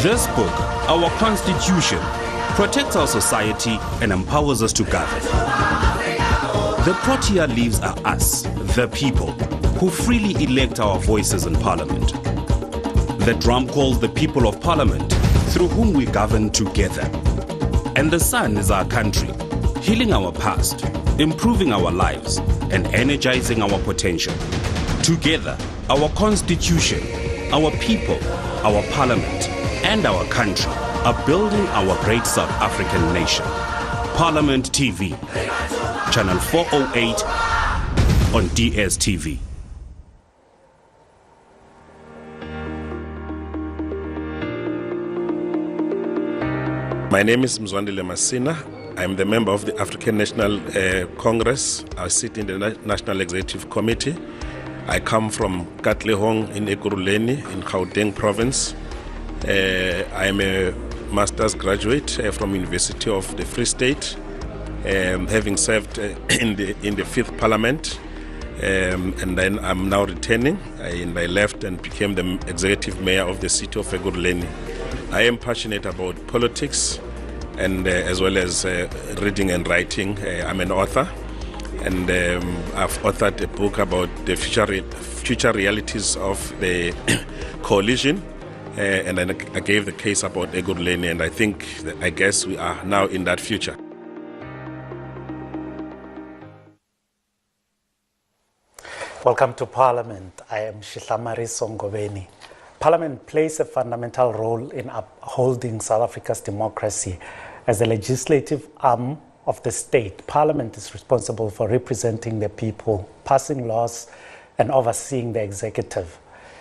This book, our Constitution, protects our society and empowers us to govern. The protea leaves are us, the people, who freely elect our voices in Parliament. The drum calls the people of Parliament, through whom we govern together. And the sun is our country, healing our past, improving our lives, and energizing our potential. Together, our Constitution, our people, our Parliament, and our country are building our great South African nation. Parliament TV, Channel 408 on DSTV. My name is Mzwandile Masina. I'm the member of the African National Congress. I sit in the National Executive Committee. I come from Katlehong in Ekurhuleni in Gauteng province. I am a master's graduate from University of the Free State, having served in the 5th Parliament, and then I'm now returning, and I left and became the executive mayor of the city of Ekurhuleni. I am passionate about politics and as well as reading and writing. I'm an author, and I've authored a book about the future realities of the coalition. And then I gave the case about Ekurhuleni, and I guess we are now in that future. Welcome to Parliament. I am Shihlamari Songobeni. Parliament plays a fundamental role in upholding South Africa's democracy. As the legislative arm of the state, Parliament is responsible for representing the people, passing laws, and overseeing the executive.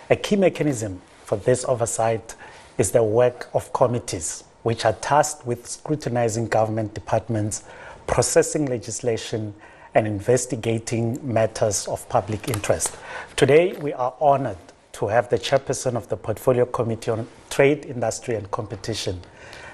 A key mechanism for this oversight is the work of committees, which are tasked with scrutinizing government departments, processing legislation, and investigating matters of public interest. Today, we are honored to have the chairperson of the Portfolio Committee on Trade, Industry, and Competition.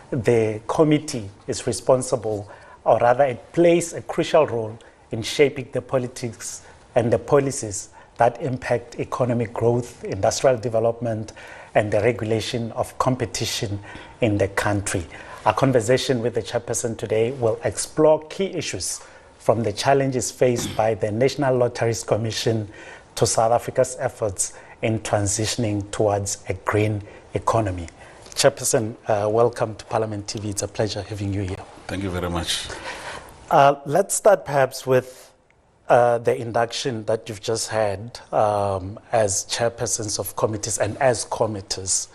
The committee is responsible, or rather it plays a crucial role in shaping the politics and the policies that impact economic growth, industrial development, and the regulation of competition in the country. Our conversation with the chairperson today will explore key issues from the challenges faced by the National Lotteries Commission to South Africa's efforts in transitioning towards a green economy. Chairperson, welcome to Parliament TV. It's a pleasure having you here. Thank you very much. Let's start perhaps with the induction that you've just had as chairpersons of committees and as committees.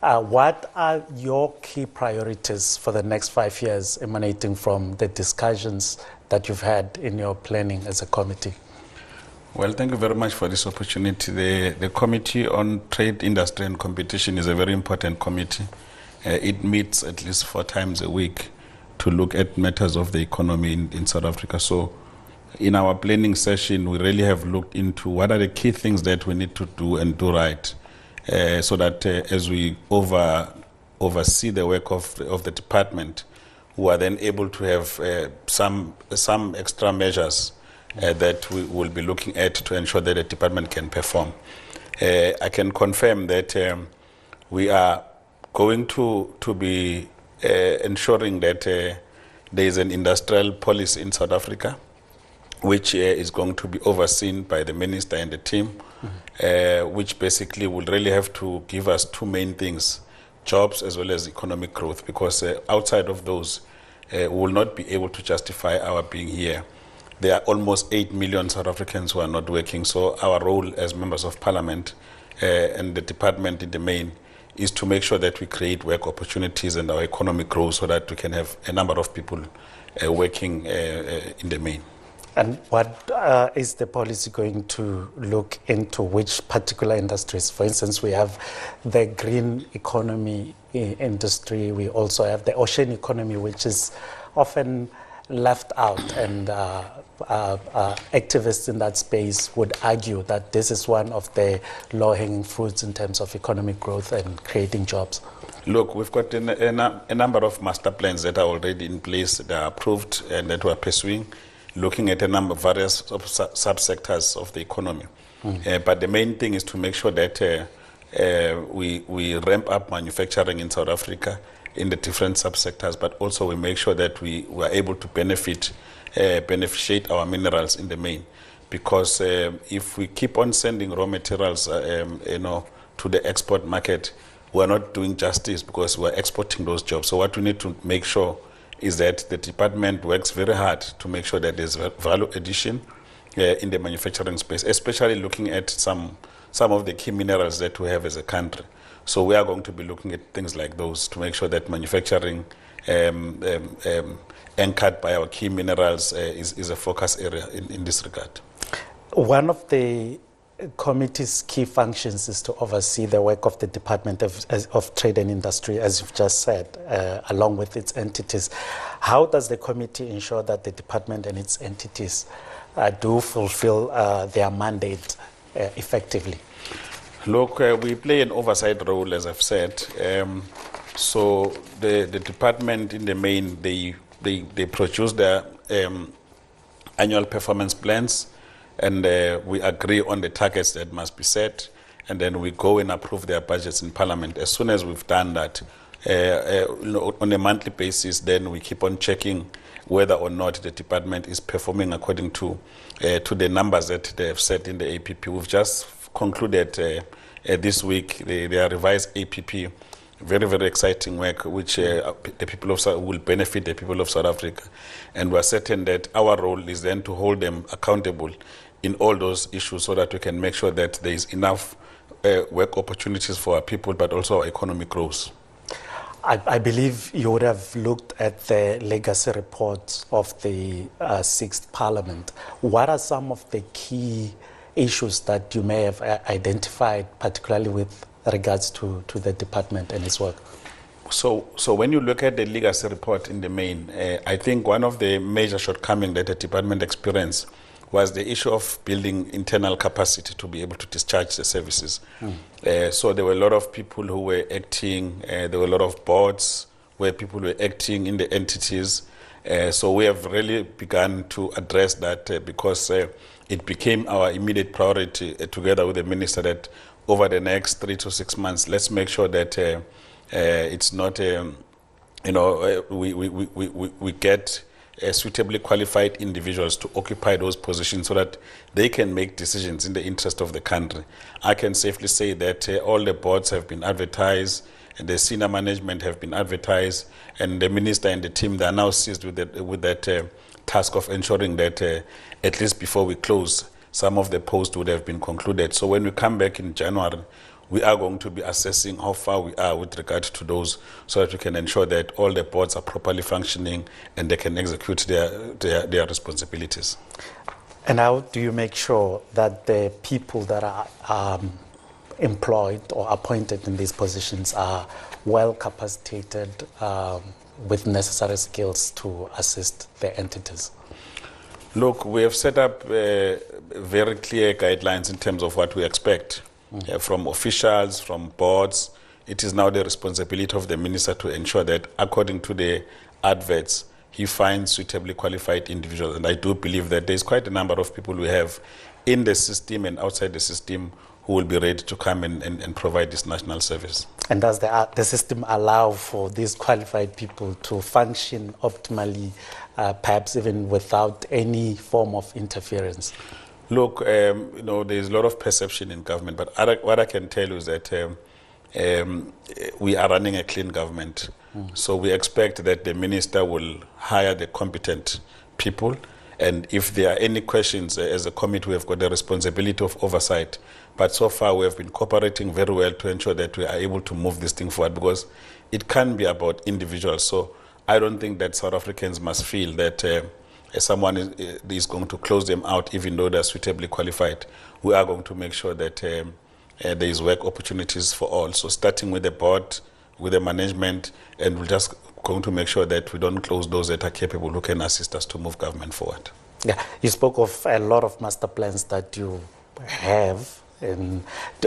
What are your key priorities for the next 5 years emanating from the discussions that you've had in your planning as a committee? Well, thank you very much for this opportunity. The Committee on Trade, Industry and Competition is a very important committee. It meets at least 4 times a week to look at matters of the economy in South Africa. So in our planning session, we really have looked into what are the key things that we need to do and do right, so that as we oversee the work of the department, we are then able to have some extra measures that we will be looking at to ensure that the department can perform. I can confirm that we are going to be ensuring that there is an industrial policy in South Africa, which is going to be overseen by the minister and the team, which basically will really have to give us 2 main things: jobs as well as economic growth, because outside of those, we will not be able to justify our being here. There are almost 8 million South Africans who are not working, so our role as members of Parliament and the department in the main is to make sure that we create work opportunities and our economy grows so that we can have a number of people working in the main. And what is the policy going to look into? Which particular industries? For instance, we have the green economy industry. We also have the ocean economy, which is often left out, and activists in that space would argue that this is one of the low-hanging fruits in terms of economic growth and creating jobs. Look, we've got a number of master plans that are already in place, that are approved and that we're pursuing, looking at a number of various subsectors of the economy. But the main thing is to make sure that we ramp up manufacturing in South Africa in the different subsectors, but also we make sure that we are able to beneficiate our minerals in the main. Because if we keep on sending raw materials, to the export market, we are not doing justice because we are exporting those jobs. So what we need to make sure is that the department works very hard to make sure that there's value addition in the manufacturing space, especially looking at some of the key minerals that we have as a country. So we are going to be looking at things like those to make sure that manufacturing anchored by our key minerals is a focus area in this regard. One of the committee's key functions is to oversee the work of the Department of Trade and Industry, as you've just said, along with its entities. How does the committee ensure that the department and its entities do fulfill their mandate effectively? Look, we play an oversight role, as I've said. So the department, in the main, they produce their annual performance plans, and we agree on the targets that must be set, and then we go and approve their budgets in Parliament. As soon as we've done that, on a monthly basis, then we keep on checking whether or not the department is performing according to the numbers that they have set in the APP. We've just concluded this week their revised APP. Very, very exciting work, which the people of will benefit the people of South Africa. And we're certain that our role is then to hold them accountable in all those issues so that we can make sure that there is enough work opportunities for our people, but also our economic growth. I believe you would have looked at the legacy reports of the 6th Parliament. What are some of the key issues that you may have identified, particularly with regards to the department and its work? So when you look at the legacy report in the main, I think one of the major shortcomings that the department experienced was the issue of building internal capacity to be able to discharge the services. So there were a lot of people who were acting, there were a lot of boards where people were acting in the entities. So we have really begun to address that because it became our immediate priority together with the minister that over the next 3 to 6 months, let's make sure that it's not, we get suitably qualified individuals to occupy those positions so that they can make decisions in the interest of the country. I can safely say that all the boards have been advertised, and the senior management have been advertised, and the minister and the team, they are now seized with that task of ensuring that at least before we close, some of the posts would have been concluded. So when we come back in January, we are going to be assessing how far we are with regard to those so that we can ensure that all the boards are properly functioning and they can execute their responsibilities. And how do you make sure that the people that are employed or appointed in these positions are well capacitated with necessary skills to assist the entities? Look, we have set up very clear guidelines in terms of what we expect from officials, from boards. It is now the responsibility of the minister to ensure that according to the adverts, he finds suitably qualified individuals. And I do believe that there's quite a number of people we have in the system and outside the system who will be ready to come and provide this national service. And does the system allow for these qualified people to function optimally, perhaps even without any form of interference? Look, there's a lot of perception in government, but what I can tell you is that we are running a clean government. So we expect that the minister will hire the competent people, and if there are any questions, as a committee, we have got the responsibility of oversight. But so far, we have been cooperating very well to ensure that we are able to move this thing forward, because it can be about individuals. So I don't think that South Africans must feel that someone is going to close them out, even though they're suitably qualified. We are going to make sure that there is work opportunities for all. So starting with the board, with the management, and we're just going to make sure that we don't close those that are capable, who can assist us to move government forward. Yeah, you spoke of a lot of master plans that you have. And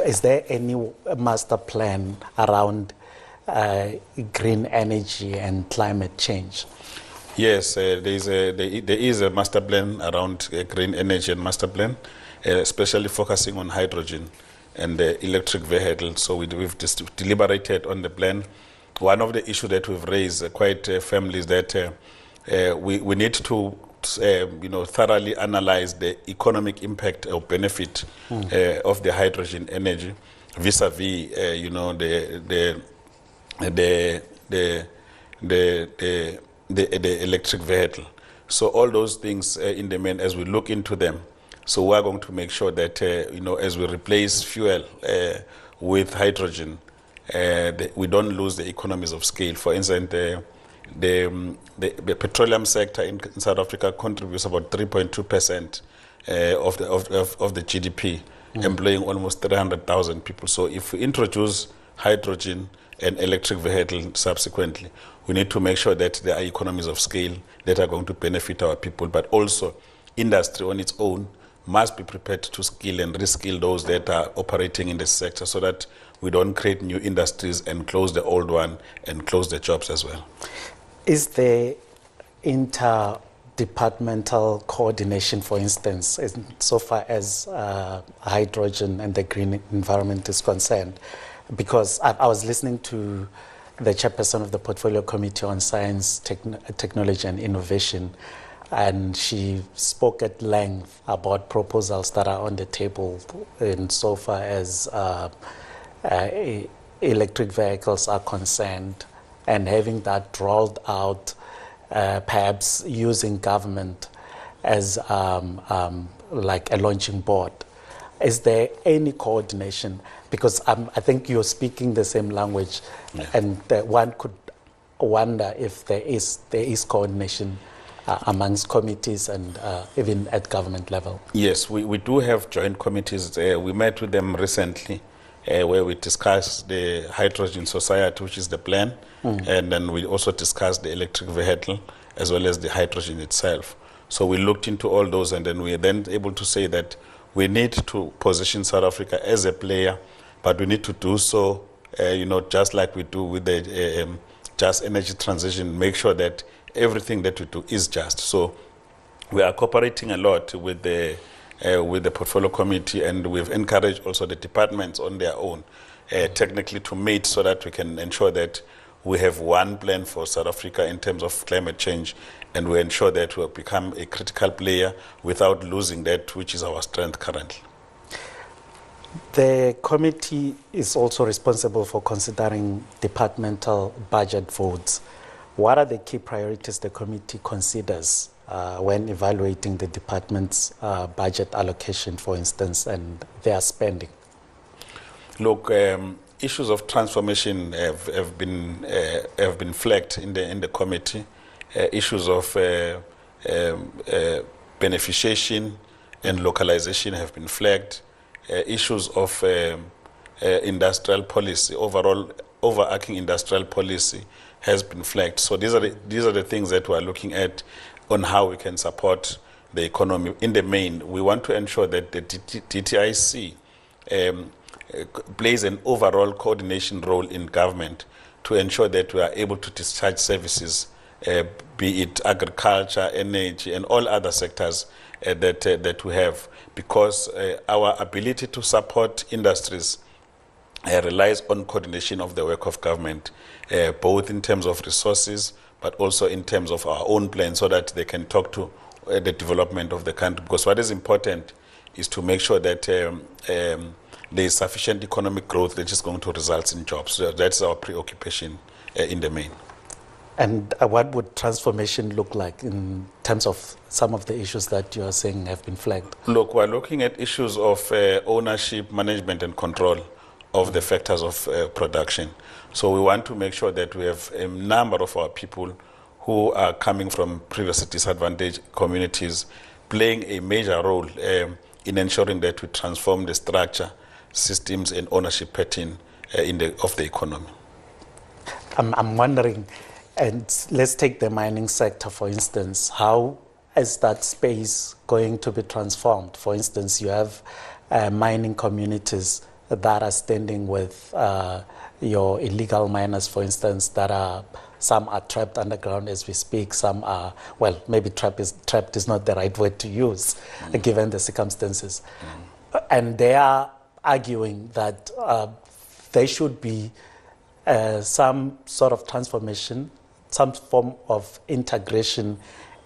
is there any master plan around green energy and climate change? Yes, there is a master plan around green energy and master plan, especially focusing on hydrogen. and the electric vehicles. So we've deliberated on the plan. One of the issues that we've raised quite firmly is that we need to thoroughly analyze the economic impact or benefit of the hydrogen energy vis-a-vis, the electric vehicle. So all those things in the main, as we look into them, so we are going to make sure that as we replace fuel with hydrogen, we don't lose the economies of scale. For instance, the petroleum sector in South Africa contributes about 3.2% of the GDP, employing almost 300,000 people. So if we introduce hydrogen and electric vehicle subsequently, we need to make sure that there are economies of scale that are going to benefit our people, but also industry on its own must be prepared to skill and reskill those that are operating in this sector so that we don't create new industries and close the old one and close the jobs as well. Is there interdepartmental coordination, for instance, so far as hydrogen and the green environment is concerned? Because I was listening to the chairperson of the Portfolio Committee on Science, Technology and Innovation, and she spoke at length about proposals that are on the table in so far as electric vehicles are concerned, and having that rolled out, perhaps using government as like a launching board. Is there any coordination? Because I think you're speaking the same language, and one could wonder if there is coordination amongst committees and even at government level. Yes, we do have joint committees. We met with them recently where we discussed the hydrogen society, which is the plan, and then we also discussed the electric vehicle as well as the hydrogen itself. So we looked into all those, and then we are then able to say that we need to position South Africa as a player, but we need to do so, just like we do with the just energy transition, make sure that everything that we do is just. So we are cooperating a lot with the Portfolio Committee, and we've encouraged also the departments on their own technically to meet so that we can ensure that we have one plan for South Africa in terms of climate change, and we ensure that we have become a critical player without losing that which is our strength currently. The committee is also responsible for considering departmental budget votes. What are the key priorities the committee considers when evaluating the department's budget allocation, for instance, and their spending? Look, issues of transformation have been flagged in the committee. Issues of beneficiation and localization have been flagged. Issues of industrial policy, overall overarching industrial policy, has been flagged. So these are the things that we are looking at on how we can support the economy. In the main, we want to ensure that the DTIC plays an overall coordination role in government to ensure that we are able to discharge services, be it agriculture, energy, and all other sectors that we have, because our ability to support industries relies on coordination of the work of government, both in terms of resources, but also in terms of our own plan, so that they can talk to the development of the country. Because what is important is to make sure that there is sufficient economic growth that is going to result in jobs. So that's our preoccupation in the main. And what would transformation look like in terms of some of the issues that you are saying have been flagged? Look, we're looking at issues of ownership, management, and control of the factors of production. So we want to make sure that we have a number of our people who are coming from previously disadvantaged communities playing a major role in ensuring that we transform the structure, systems, and ownership pattern of the economy. I'm wondering, and let's take the mining sector, for instance. How is that space going to be transformed? For instance, you have mining communities that are standing with your illegal miners, for instance, some are trapped underground as we speak, some are, well, maybe trapped is not the right word to use, given the circumstances. And they are arguing that there should be some sort of transformation, some form of integration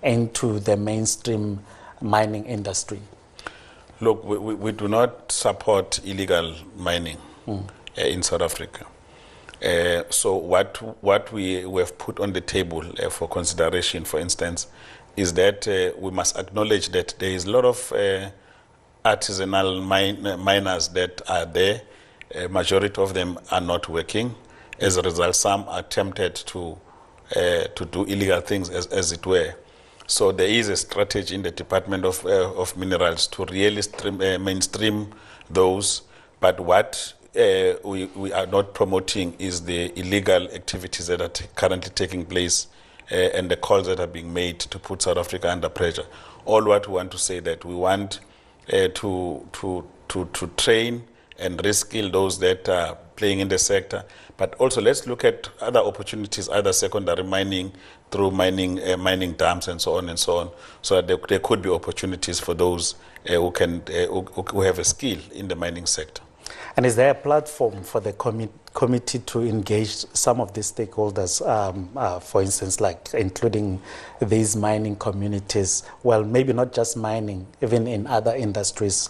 into the mainstream mining industry. Look, we do not support illegal mining in South Africa. So what we have put on the table for consideration, for instance, is that we must acknowledge that there is a lot of artisanal miners that are there. A majority of them are not working. As a result, some are tempted to do illegal things, as it were. So there is a strategy in the Department of Minerals to really mainstream those. But what we are not promoting is the illegal activities that are currently taking place and the calls that are being made to put South Africa under pressure. All what we want to say that we want to train and reskill those that are playing in the sector. But also let's look at other opportunities, either secondary mining, through mining dams and so on, so that there could be opportunities for those who have a skill in the mining sector. And is there a platform for the committee to engage some of these stakeholders, for instance, like including these mining communities? Well, maybe not just mining, even in other industries,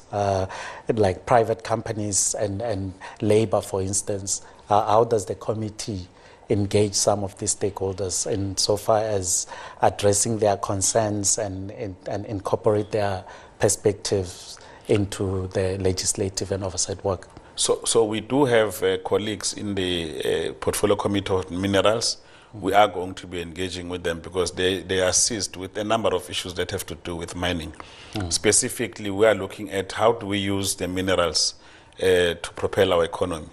like private companies and labor, for instance. How does the committee engage some of these stakeholders in so far as addressing their concerns and incorporate their perspectives into the legislative and oversight work? So we do have colleagues in the Portfolio Committee of Minerals. We are going to be engaging with them because they assist with a number of issues that have to do with mining. Specifically, we are looking at how do we use the minerals to propel our economy.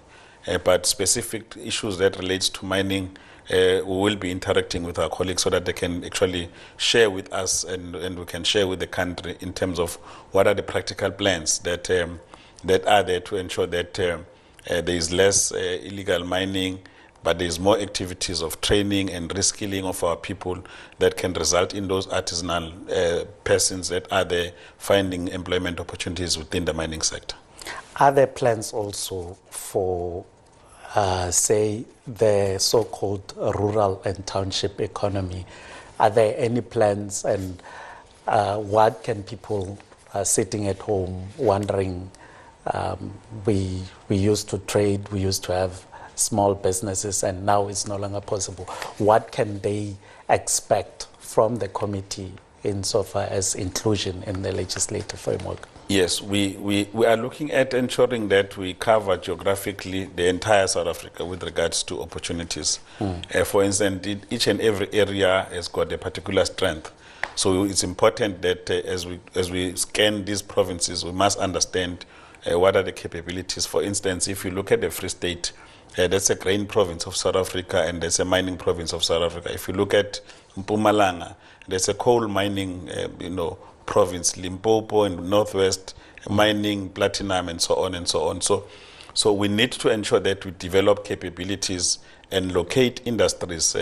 But specific issues that relates to mining, we will be interacting with our colleagues so that they can actually share with us and we can share with the country in terms of what are the practical plans that are there to ensure that there is less illegal mining, but there is more activities of training and reskilling of our people that can result in those artisanal persons that are there finding employment opportunities within the mining sector. Are there plans also for, say, the so-called rural and township economy? Are there any plans, and what can people sitting at home wondering? We used to trade, we used to have small businesses, and now it's no longer possible. What can they expect from the committee insofar as inclusion in the legislative framework? Yes, we are looking at ensuring that we cover geographically the entire South Africa with regards to opportunities. For instance, each and every area has got a particular strength. So it's important that as we scan these provinces, we must understand what are the capabilities. For instance, if you look at the Free State, that's a grain province of South Africa and there's a mining province of South Africa. If you look at Mpumalanga, there's a coal mining province, Limpopo and Northwest, mining, platinum, and so on and so on. So we need to ensure that we develop capabilities and locate industries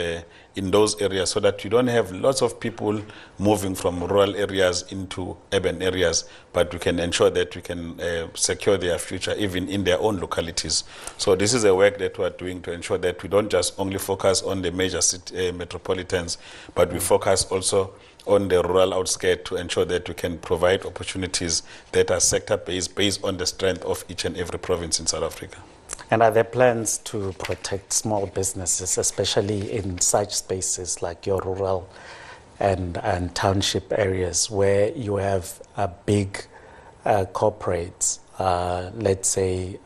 in those areas so that you don't have lots of people moving from rural areas into urban areas, but we can ensure that we can secure their future even in their own localities. So this is a work that we are doing to ensure that we don't just only focus on the major metropolitans, but we focus also on the rural outskirts to ensure that we can provide opportunities that are sector-based, based on the strength of each and every province in South Africa. And are there plans to protect small businesses, especially in such spaces like your rural and township areas where you have big corporates, let's say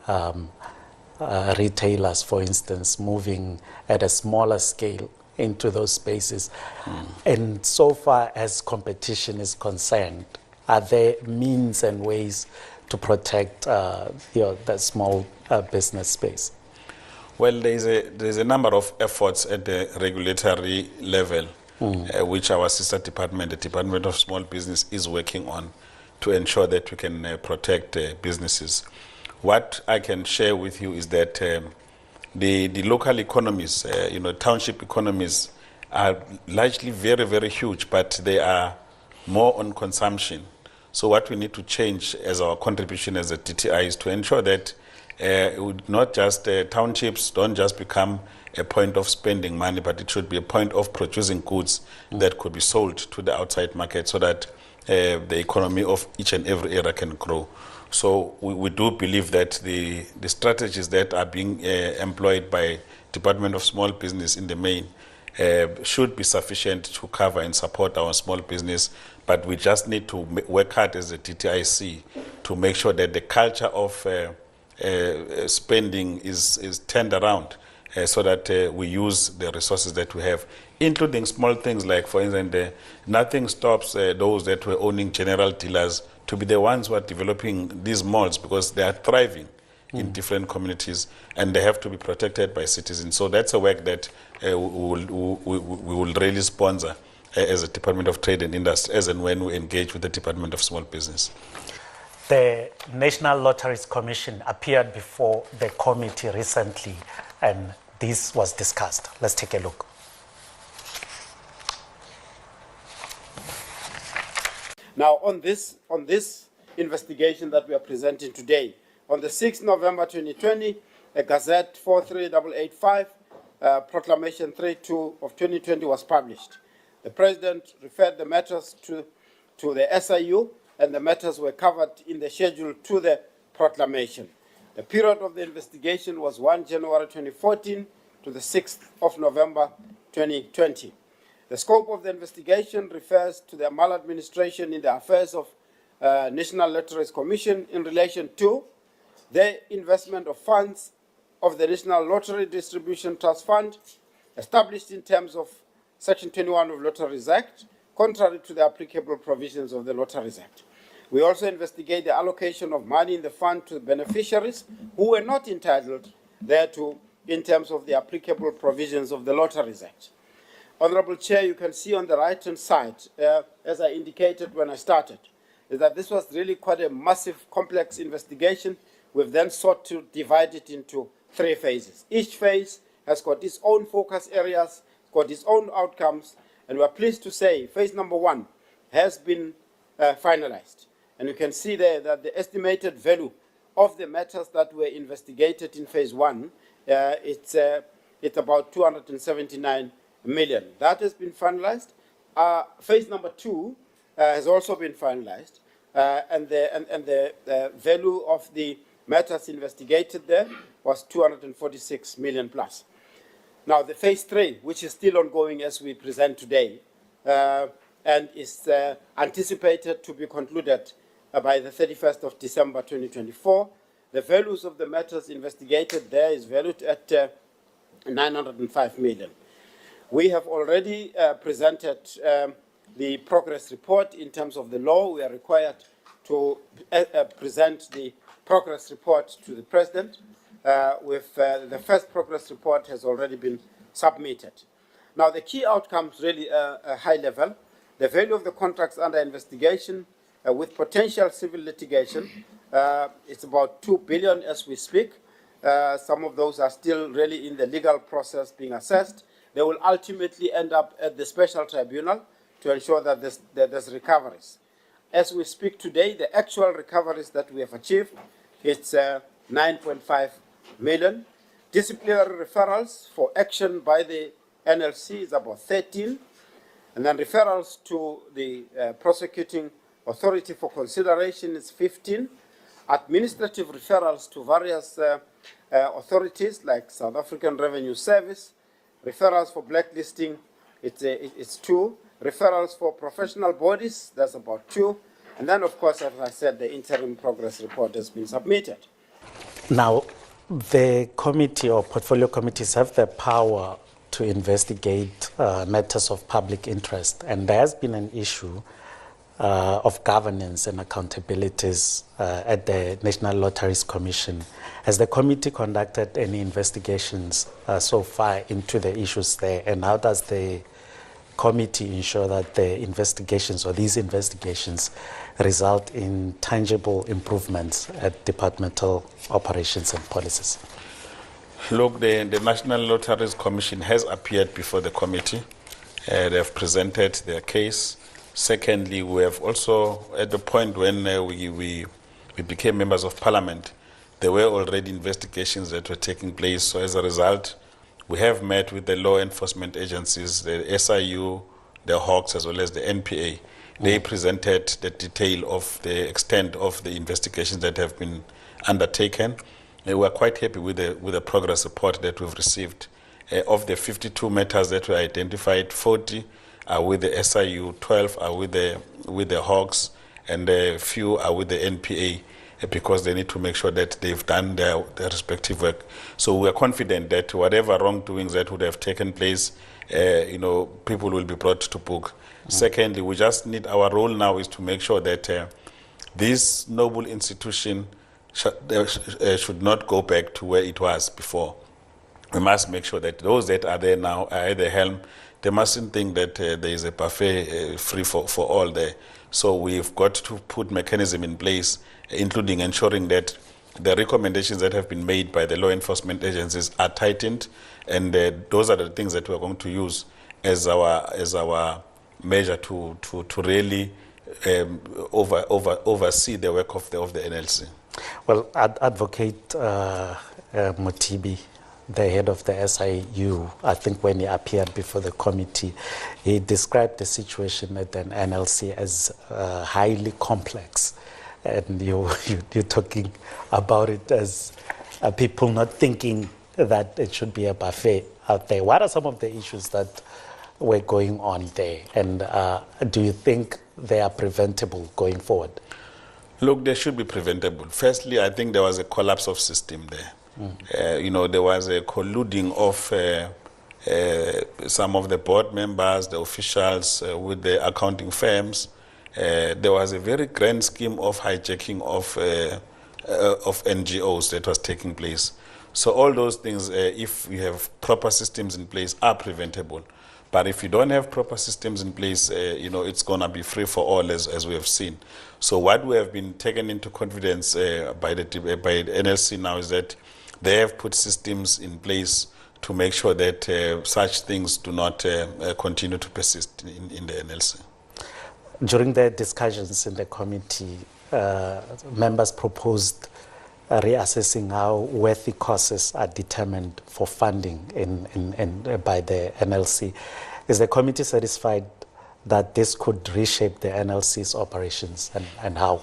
retailers, for instance, moving at a smaller scale into those spaces? And so far as competition is concerned, are there means and ways to protect the small business space? Well, there's a number of efforts at the regulatory level, which our sister department, the Department of Small Business, is working on to ensure that we can protect businesses. What I can share with you is that the local economies, township economies, are largely very, very huge, but they are more on consumption. So what we need to change as our contribution as a DTI is to ensure that it would not just townships don't just become a point of spending money, but it should be a point of producing goods that could be sold to the outside market so that the economy of each and every area can grow. So we do believe that the strategies that are being employed by Department of Small Business in the main should be sufficient to cover and support our small business, but we just need to work hard as a DTIC to make sure that the culture of spending is turned around so that we use the resources that we have, including small things like, for instance, nothing stops those that were owning general dealers to be the ones who are developing these malls because they are thriving in different communities and they have to be protected by citizens. So that's a work that we will really sponsor as a Department of Trade and Industry as and when we engage with the Department of Small Business. The National Lotteries Commission appeared before the committee recently and this was discussed. Let's take a look. Now, on this investigation that we are presenting today, on the 6th November 2020, a Gazette 43885, Proclamation 32 of 2020 was published. The President referred the matters to the SIU, and the matters were covered in the schedule to the proclamation. The period of the investigation was 1 January 2014 to the 6th of November 2020. The scope of the investigation refers to the maladministration in the affairs of National Lotteries Commission in relation to the investment of funds of the National Lottery Distribution Trust Fund, established in terms of Section 21 of Lotteries Act, contrary to the applicable provisions of the Lotteries Act. We also investigate the allocation of money in the fund to beneficiaries who were not entitled thereto in terms of the applicable provisions of the Lotteries Act. Honorable Chair, you can see on the right-hand side, as I indicated when I started, is that this was really quite a massive, complex investigation. We've then sought to divide it into 3 phases. Each phase has got its own focus areas, got its own outcomes, and we're pleased to say phase number 1 has been finalized. And you can see there that the estimated value of the matters that were investigated in phase 1, it's about 279 million. That has been finalized. Phase number 2 has also been finalized, and the value of the matters investigated there was 246 million plus. Now, the phase 3, which is still ongoing as we present today, and is anticipated to be concluded by the 31st of December 2024, the values of the matters investigated there is valued at 905 million. We have already presented the progress report. In terms of the law, we are required to present the progress report to the President. The first progress report has already been submitted. Now, the key outcomes really are high level. The value of the contracts under investigation with potential civil litigation, it's about 2 billion as we speak. Some of those are still really in the legal process being assessed. They will ultimately end up at the special tribunal to ensure that there's recoveries. As we speak today, the actual recoveries that we have achieved, it's 9.5 million. Disciplinary referrals for action by the NLC is about 13. And then referrals to the prosecuting authority for consideration is 15. Administrative referrals to various authorities like South African Revenue Service. Referrals for blacklisting, it's 2. Referrals for professional bodies, that's about 2. And then, of course, as I said, the interim progress report has been submitted. Now, the committee or portfolio committees have the power to investigate matters of public interest, and there has been an issue of governance and accountabilities at the National Lotteries Commission. Has the committee conducted any investigations so far into the issues there, and how does the committee ensure that the investigations or these investigations result in tangible improvements at departmental operations and policies? Look, the National Lotteries Commission has appeared before the committee. They have presented their case. Secondly, we have also, at the point when we became members of parliament, there were already investigations that were taking place. So as a result, we have met with the law enforcement agencies, the SIU, the Hawks, as well as the NPA. They presented the detail of the extent of the investigations that have been undertaken. We are quite happy with the progress report that we've received. Of the 52 matters that were identified, 40 are with the SIU, 12 are with the Hawks, and a few are with the NPA, because they need to make sure that they've done their respective work. So we are confident that whatever wrongdoings that would have taken place, people will be brought to book. Secondly, we just need, our role now is to make sure that this noble institution should not go back to where it was before. We must make sure that those that are there now are at the helm. They mustn't think that there is a buffet free for all there. So we've got to put mechanism in place, including ensuring that the recommendations that have been made by the law enforcement agencies are tightened, and those are the things that we're going to use as our measure to really oversee the work of the NLC. Well, Advocate Motibi, the head of the SIU, I think when he appeared before the committee, he described the situation at the NLC as highly complex. And you're talking about it as people not thinking that it should be a buffet out there. What are some of the issues that were going on there? And do you think they are preventable going forward? Look, they should be preventable. Firstly, I think there was a collapse of system there. There was a colluding of some of the board members, the officials, with the accounting firms. There was a very grand scheme of hijacking of NGOs that was taking place. So all those things, if we have proper systems in place, are preventable. But if you don't have proper systems in place, it's going to be free for all, as we have seen. So what we have been taken into confidence by the NLC now is that they have put systems in place to make sure that such things do not continue to persist in the NLC. During the discussions in the committee, members proposed reassessing how worthy causes are determined for funding by the NLC. Is the committee satisfied that this could reshape the NLC's operations, and how?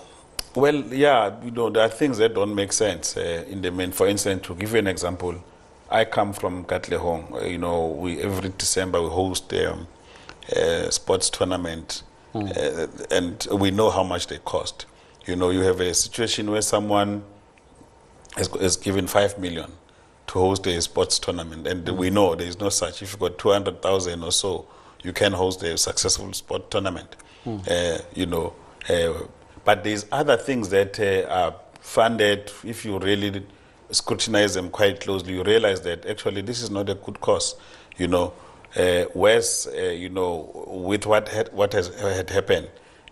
Well, yeah, there are things that don't make sense in the main. For instance, to give you an example, I come from Katlehong. We every December we host a sports tournament, and we know how much they cost. You have a situation where someone is given 5 million to host a sports tournament, and we know there is no such. If you've got 200,000 or so, you can host a successful sport tournament. But there's other things that are funded. If you really scrutinize them quite closely, you realize that actually this is not a good cause. Whereas with what had happened,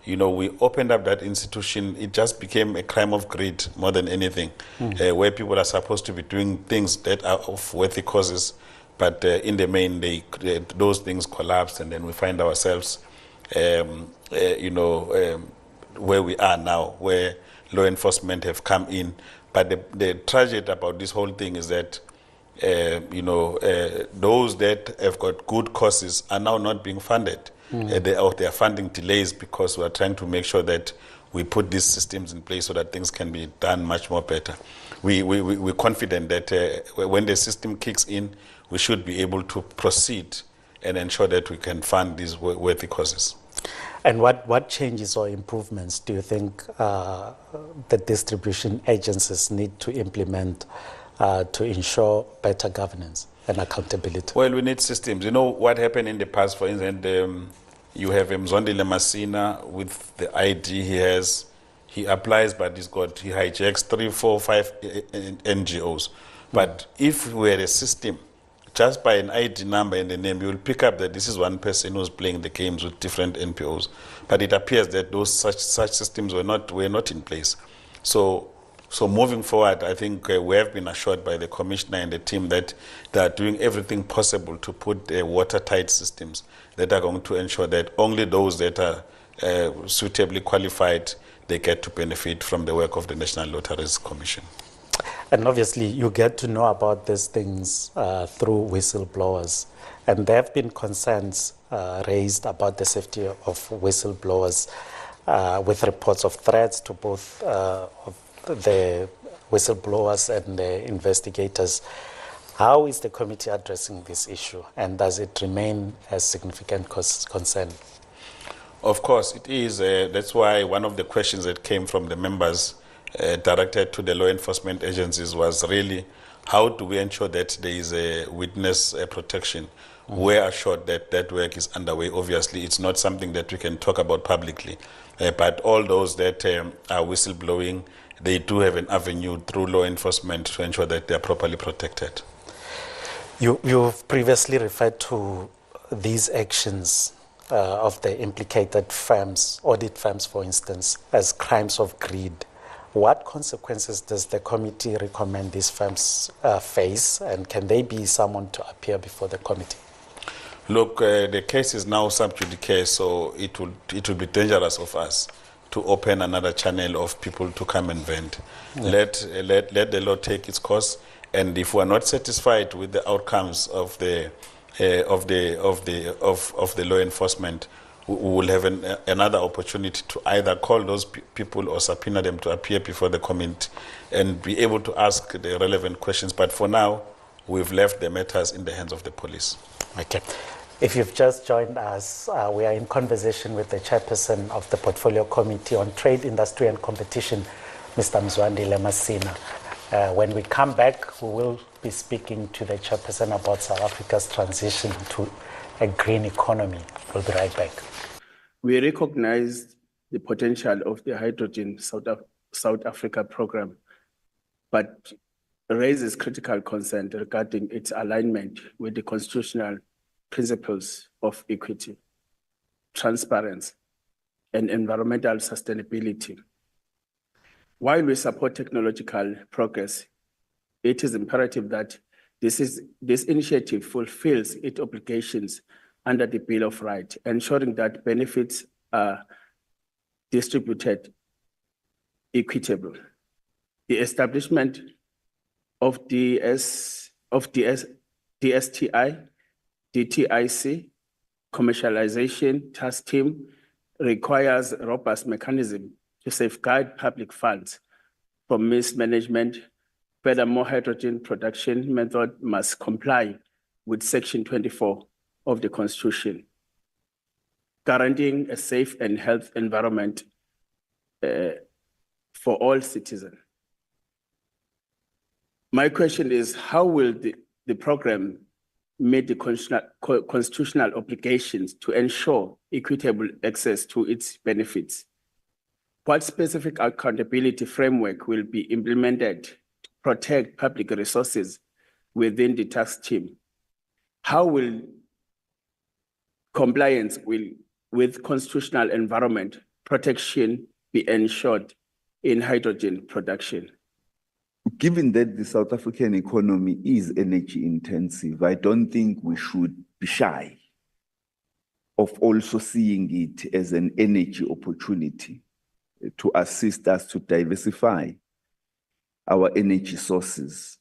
we opened up that institution. It just became a crime of greed more than anything, where people are supposed to be doing things that are of worthy causes, but in the main, those things collapsed, and then we find ourselves, where we are now, where law enforcement have come in. But the tragedy about this whole thing is that, those that have got good causes are now not being funded. There are funding delays because we are trying to make sure that we put these systems in place so that things can be done much more better. We're confident that when the system kicks in, we should be able to proceed and ensure that we can fund these worthy causes. And what changes or improvements do you think the distribution agencies need to implement to ensure better governance and accountability? Well, we need systems. What happened in the past, for instance, you have Mzondile Masina with the ID he applies, but he hijacks 3, 4, 5 NGOs. But if we had a system, just by an ID number and the name, you will pick up that this is one person who's playing the games with different NPOs. But it appears that those such systems were not in place. So moving forward, I think we have been assured by the commissioner and the team that they are doing everything possible to put watertight systems that are going to ensure that only those that are suitably qualified, they get to benefit from the work of the National Lotteries Commission. And obviously, you get to know about these things through whistleblowers. And there have been concerns raised about the safety of whistleblowers with reports of threats to both of the whistleblowers and the investigators. How is the committee addressing this issue, and does it remain a significant concern? Of course, it is. That's why one of the questions that came from the members directed to the law enforcement agencies was really, how do we ensure that there is a witness protection? We're assured that that work is underway. Obviously, it's not something that we can talk about publicly, but all those that are whistleblowing, they do have an avenue through law enforcement to ensure that they are properly protected. You've previously referred to these actions of the implicated firms, audit firms, for instance, as crimes of greed. What consequences does the committee recommend these firms face, and can they be summoned to appear before the committee? Look, the case is now sub judice, so it will be dangerous of us to open another channel of people to come and vent. Let the law take its course, and if we are not satisfied with the outcomes of the law enforcement, we will have another opportunity to either call those people or subpoena them to appear before the committee and be able to ask the relevant questions. But for now, we've left the matters in the hands of the police. Okay. If you've just joined us, we are in conversation with the Chairperson of the Portfolio Committee on Trade, Industry and Competition, Mr. Mzwandile Masina. When we come back, we will be speaking to the Chairperson about South Africa's transition to a green economy. We'll be right back. We recognize the potential of the Hydrogen South Africa program, but raises critical concern regarding its alignment with the constitutional principles of equity, transparency, and environmental sustainability. While we support technological progress, it is imperative that this initiative fulfills its obligations under the Bill of Rights, ensuring that benefits are distributed equitably. The establishment of DSTI, DTIC, commercialization task team requires a robust mechanism to safeguard public funds from mismanagement. Furthermore, hydrogen production method must comply with Section 24 of the Constitution, guaranteeing a safe and healthy environment for all citizens. My question is, how will the program meet the constitutional obligations to ensure equitable access to its benefits? What specific accountability framework will be implemented to protect public resources within the task team? How will compliance with constitutional environment protection be ensured in hydrogen production? Given that the South African economy is energy intensive, I don't think we should be shy of also seeing it as an energy opportunity to assist us to diversify our energy sources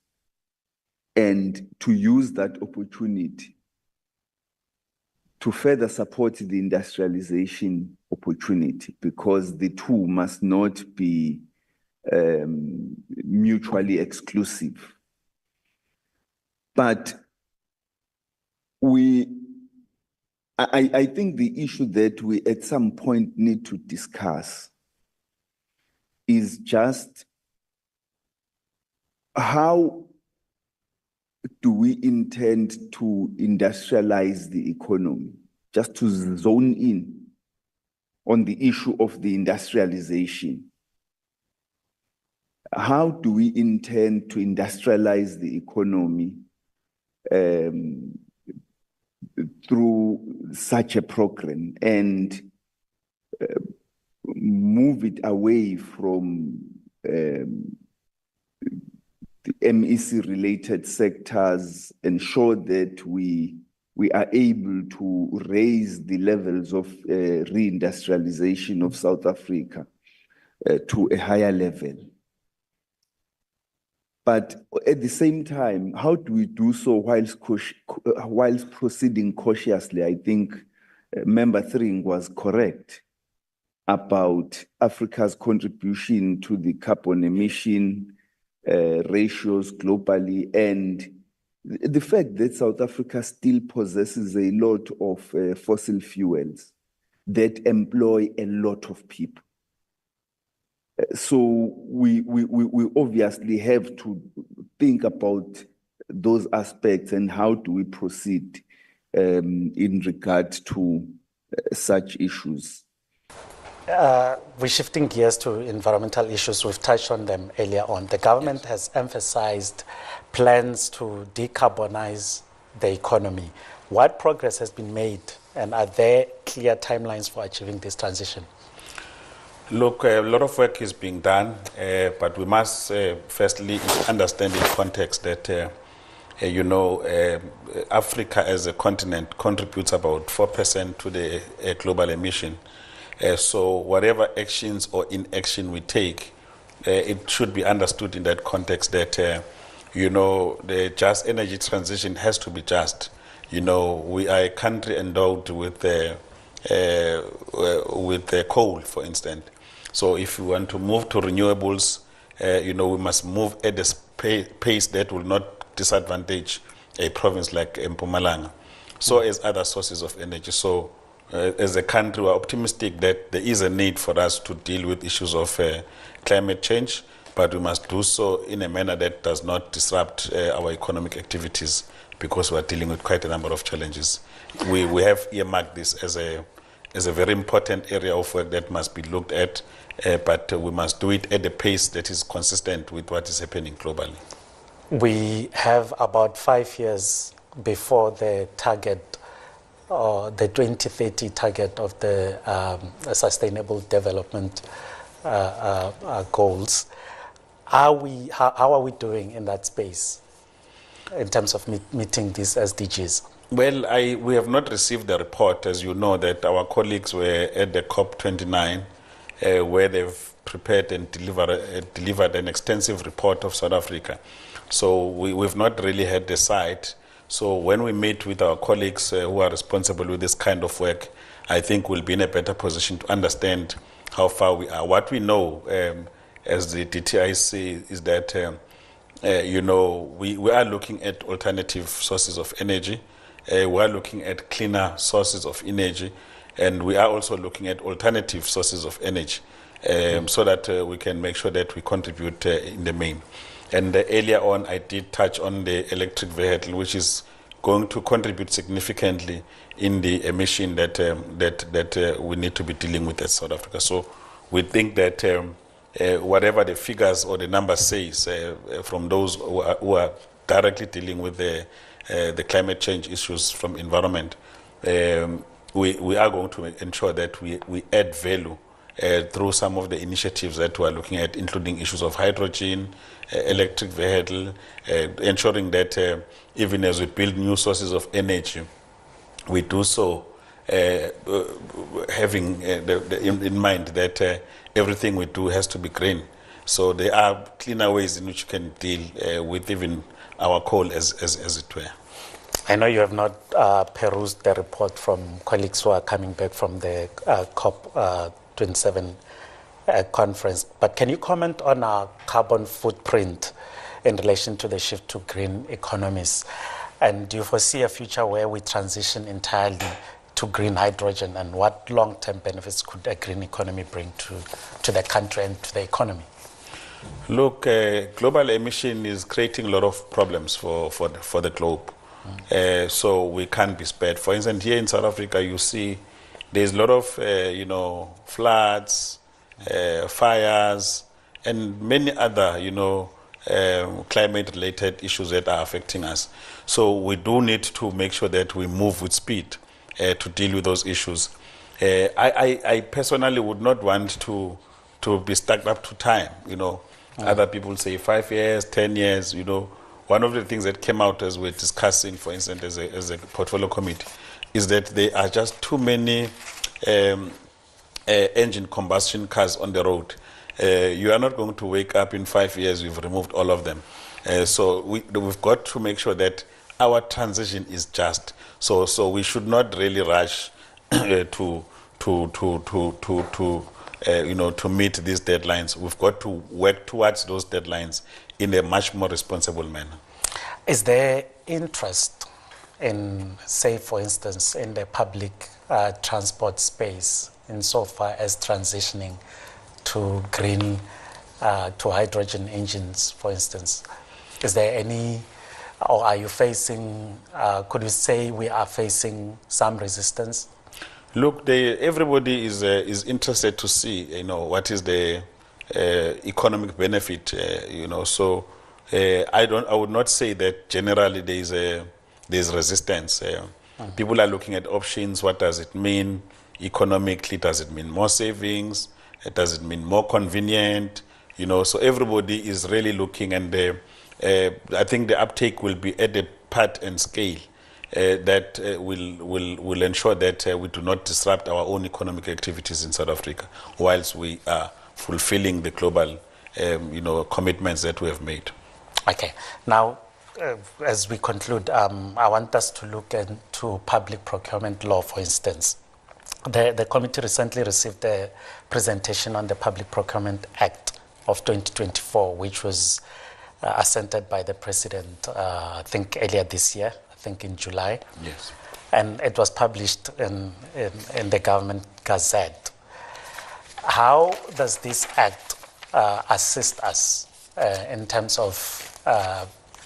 and to use that opportunity to further support the industrialization opportunity, because the two must not be mutually exclusive. But I think the issue that we at some point need to discuss is just how do we intend to industrialize the economy? Just to zone in on the issue of the industrialization. How do we intend to industrialize the economy through such a program and move it away from the MEC-related sectors, ensure that we are able to raise the levels of reindustrialization of South Africa to a higher level? But at the same time, how do we do so whilst proceeding cautiously? I think Member Thring was correct about Africa's contribution to the carbon emission ratios globally, and the fact that South Africa still possesses a lot of fossil fuels that employ a lot of people. So we obviously have to think about those aspects and how do we proceed in regard to such issues. We're shifting gears to environmental issues. We've touched on them earlier on. The government has emphasized plans to decarbonize the economy. What progress has been made, and are there clear timelines for achieving this transition? Look, a lot of work is being done, but we must firstly understand in context that, Africa as a continent contributes about 4% to the global emission. So whatever actions or inaction we take, it should be understood in that context that, the just energy transition has to be just. We are a country endowed with coal, for instance. So if we want to move to renewables, we must move at a pace that will not disadvantage a province like Mpumalanga, so as other sources of energy. So as a country, we're optimistic that there is a need for us to deal with issues of climate change, but we must do so in a manner that does not disrupt our economic activities, because we're dealing with quite a number of challenges. We have earmarked this as a very important area of work that must be looked at, but we must do it at a pace that is consistent with what is happening globally. We have about 5 years before the target, or the 2030 target of the Sustainable Development Goals. How are we doing in that space in terms of meeting these SDGs? Well, we have not received the report, as you know, that our colleagues were at the COP29, where they've prepared and delivered an extensive report of South Africa. So we've not really had the sight. So when we meet with our colleagues who are responsible with this kind of work, I think we'll be in a better position to understand how far we are. What we know as the DTIC is that, we are looking at alternative sources of energy. We are looking at cleaner sources of energy, and we are also looking at alternative sources of energy so that we can make sure that we contribute in the main. And earlier on, I did touch on the electric vehicle, which is going to contribute significantly in the emission that we need to be dealing with at South Africa. So we think that whatever the figures or the numbers says from those who are directly dealing with the climate change issues from environment, we are going to ensure that we add value through some of the initiatives that we are looking at, including issues of hydrogen, electric vehicle, ensuring that even as we build new sources of energy, we do so having in mind that everything we do has to be green. So there are cleaner ways in which you can deal with even our coal, as it were. I know you have not perused the report from colleagues who are coming back from the COP27 conference, but can you comment on our carbon footprint in relation to the shift to green economies? And do you foresee a future where we transition entirely to green hydrogen, and what long-term benefits could a green economy bring to the country and to the economy? Look, global emission is creating a lot of problems for the globe. So we can't be spared. For instance, here in South Africa, you see there's a lot of, floods, fires, and many other, climate-related issues that are affecting us. So we do need to make sure that we move with speed to deal with those issues. I personally would not want to be stuck up to time. Other people say 5 years, 10 years. One of the things that came out as we're discussing, for instance, as a portfolio committee, is that there are just too many engine combustion cars on the road. You are not going to wake up in 5 years, you've removed all of them. So we've got to make sure that our transition is just. So we should not really rush to meet these deadlines. We've got to work towards those deadlines in a much more responsible manner. Is there interest in, say, for instance, in the public transport space insofar as transitioning to green, to hydrogen engines, for instance? Is there any, or are you facing, could you say we are facing some resistance? Look, everybody is interested to see, what is the economic benefit, So I would not say that generally there's resistance. People are looking at options. What does it mean economically? Does it mean more savings? Does it mean more convenient? So everybody is really looking, and I think the uptake will be at a part and scale that will ensure that we do not disrupt our own economic activities in South Africa whilst we are fulfilling the global commitments that we have made. Okay. Now, as we conclude, I want us to look into public procurement law, for instance. The committee recently received a presentation on the Public Procurement Act of 2024, which was assented by the President, I think earlier this year, I think in July. Yes. And it was published in the Government Gazette. How does this act assist us in terms of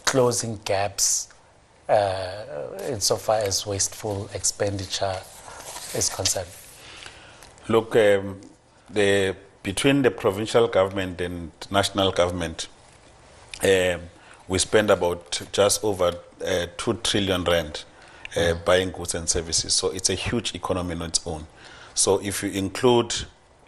closing gaps insofar as wasteful expenditure is concerned? Look, between the provincial government and national government, we spend about just over 2 trillion rand buying goods and services. So it's a huge economy on its own. So if you include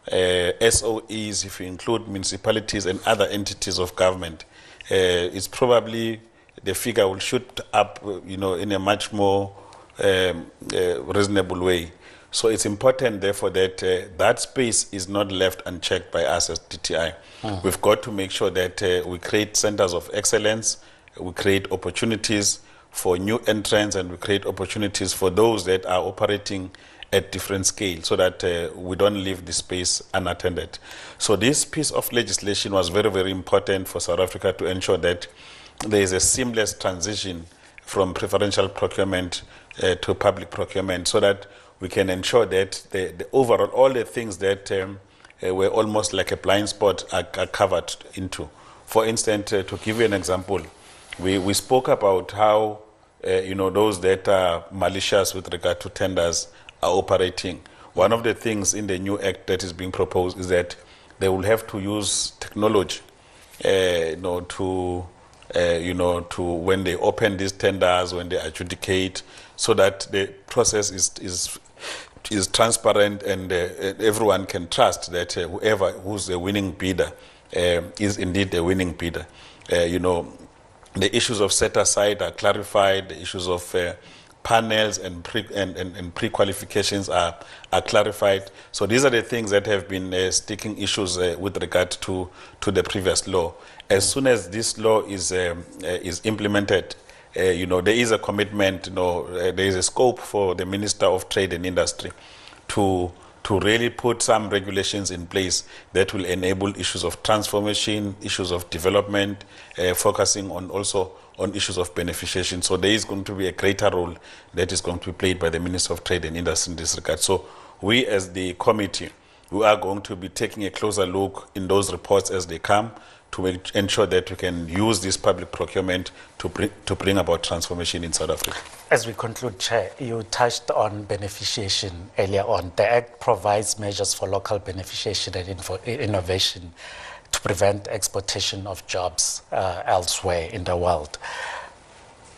SOEs, if you include municipalities and other entities of government, it's probably the figure will shoot up, in a much more reasonable way. So it's important, therefore, that that space is not left unchecked by us as DTI. We've got to make sure that we create centers of excellence, we create opportunities for new entrants, and we create opportunities for those that are operating at different scale, so that we don't leave the space unattended. So this piece of legislation was very, very important for South Africa to ensure that there is a seamless transition from preferential procurement to public procurement, so that we can ensure that the overall, all the things that were almost like a blind spot are covered into. For instance, to give you an example, we spoke about how those that are malicious with regard to tenders are operating. One of the things in the new act that is being proposed is that they will have to use technology, to when they open these tenders, when they adjudicate, so that the process is transparent, and everyone can trust that who's a winning bidder is indeed a winning bidder. The issues of set aside are clarified. The issues of panels and pre-qualifications are clarified. So these are the things that have been sticking issues with regard to the previous law. As soon as this law is implemented, there is a commitment, there is a scope for the Minister of Trade and Industry to really put some regulations in place that will enable issues of transformation, issues of development, focusing also on issues of beneficiation. So there is going to be a greater role that is going to be played by the Minister of Trade and Industry in this regard. So we as the committee, we are going to be taking a closer look in those reports as they come, to ensure that we can use this public procurement to bring about transformation in South Africa. As we conclude, Chair, you touched on beneficiation earlier on. The Act provides measures for local beneficiation and innovation to prevent exportation of jobs elsewhere in the world.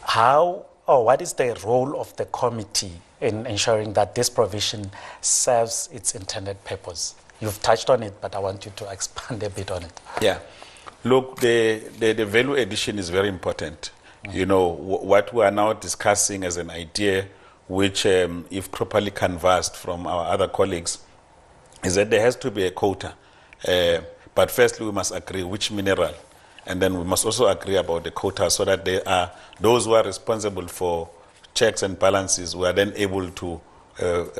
What is the role of the committee in ensuring that this provision serves its intended purpose? You've touched on it, but I want you to expand a bit on it. Yeah. Look, the value addition is very important. What we are now discussing as an idea, which if properly canvassed from our other colleagues, is that there has to be a quota. But firstly, we must agree which mineral And then we must also agree about the quota so that they are those who are responsible for checks and balances who are then able to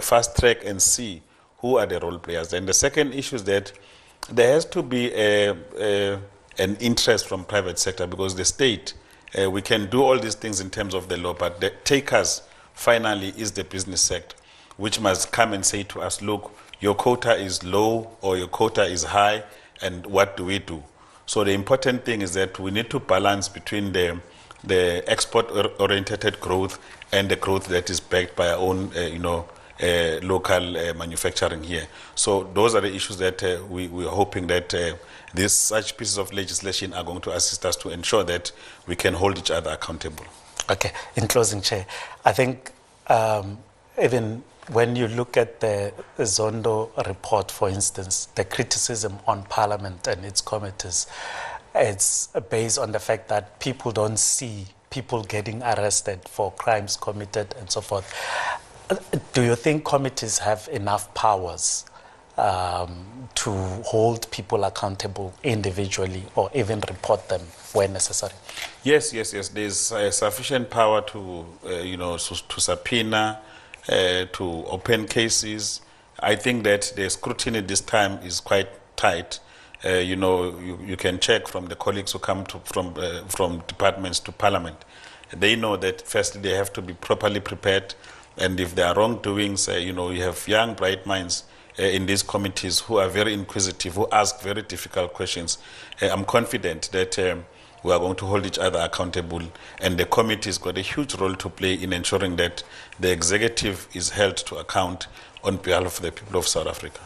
fast track and see who are the role players. And the second issue is that there has to be an interest from private sector, because the state, we can do all these things in terms of the law, but the takers finally is the business sector, which must come and say to us, look, your quota is low or your quota is high, and what do we do? So the important thing is that we need to balance between the export-oriented growth and the growth that is backed by our own, local manufacturing here. So those are the issues that we are hoping that such pieces of legislation are going to assist us to ensure that we can hold each other accountable. Okay, in closing, Chair, I think even when you look at the Zondo report, for instance, the criticism on Parliament and its committees, it's based on the fact that people don't see people getting arrested for crimes committed and so forth. Do you think committees have enough powers to hold people accountable individually or even report them when necessary? Yes. There's sufficient power to, to subpoena, to open cases. I think that the scrutiny this time is quite tight. You can check from the colleagues who come from departments to Parliament. They know that firstly they have to be properly prepared, and if there are wrongdoings, you have young, bright minds in these committees who are very inquisitive, who ask very difficult questions. I'm confident that we are going to hold each other accountable, and the committee's got a huge role to play in ensuring that the executive is held to account on behalf of the people of South Africa.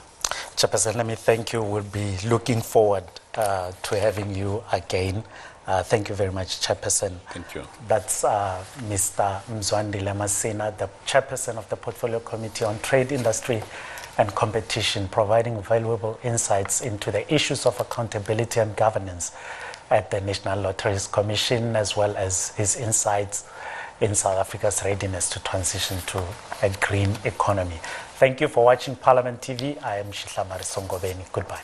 Chairperson, let me thank you. We'll be looking forward to having you again. Thank you very much, Chairperson. Thank you. That's Mr. Mzwandile Masina, the Chairperson of the Portfolio Committee on Trade, Industry and Competition, providing valuable insights into the issues of accountability and governance at the National Lotteries Commission, as well as his insights in South Africa's readiness to transition to a green economy. Thank you for watching Parliament TV. I am Shihlamari Songobeni. Goodbye.